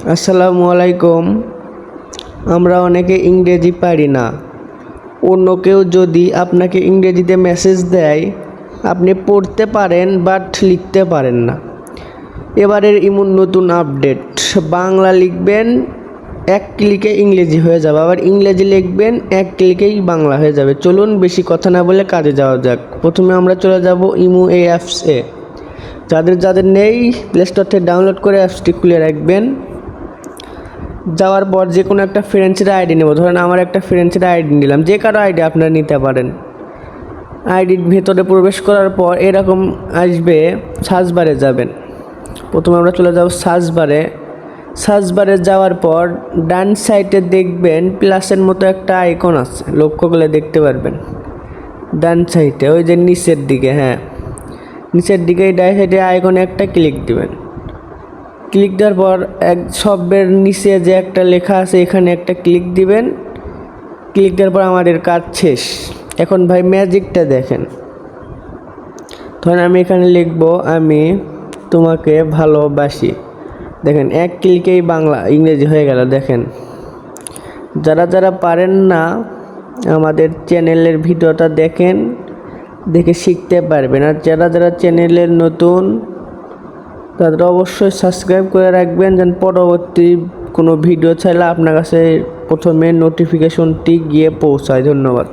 আসসালামু আলাইকুম। আমরা অনেকে ইংরেজি পারি না। অন্য কেউ যদি আপনাকে ইংরেজিতে মেসেজ দেয়, আপনি পড়তে পারেন বাট লিখতে পারেন না। এবারের ইমুর নতুন আপডেট, বাংলা লিখবেন এক ক্লিকে ইংরেজি হয়ে যাবে, আবার ইংরেজি লিখবেন এক ক্লিকেই বাংলা হয়ে যাবে। চলুন বেশি কথা না বলে কাজে যাওয়া যাক। প্রথমে আমরা চলে যাব ইমু এই অ্যাপসে। যাদের নেই, প্লে স্টোর থেকে ডাউনলোড করে অ্যাপসটি খুলে রাখবেন। যাওয়ার পর যে কোনো একটা ফ্রেন্ডসের আইডি নেব, ধরেন আমার একটা ফ্রেন্ডসের আইডি নিলাম, যে কারো আইডি আপনারা নিতে পারেন। আইডির ভেতরে প্রবেশ করার পর এরকম আসবে, সার্চ বারে যাবেন। প্রথমে আমরা চলে যাব সার্চ বারে যাওয়ার পর ডান সাইডে দেখবেন প্লাসের মতো একটা আইকন আছে, লক্ষ্য করলে দেখতে পারবেন ডান সাইডে, ওই যে নিচের দিকে, হ্যাঁ নিচের দিকে ডান সাইডে আইকনে একটা ক্লিক দিবেন। ক্লিক দেওয়ার পর শব্দের নিচে যে একটা লেখা আছে এখানে একটা ক্লিক দিবেন। ক্লিক দেওয়ার পর আমাদের কাজ শেষ। এখন ভাই ম্যাজিকটা দেখেন, ধরেন আমি এখানে লিখব আমি তোমাকে ভালোবাসি। দেখেন এক ক্লিকেই বাংলা ইংরেজি হয়ে গেল। দেখেন, যারা পারেন না আমাদের চ্যানেলের ভিডিওটা দেখে শিখতে পারবেন। আর যারা চ্যানেলের নতুন তাদের অবশ্যই সাবস্ক্রাইব করে রাখবেন, যেন পরবর্তী কোনো ভিডিও চাইলে আপনার কাছে প্রথমে নোটিফিকেশনটি গিয়ে পৌঁছায়। ধন্যবাদ।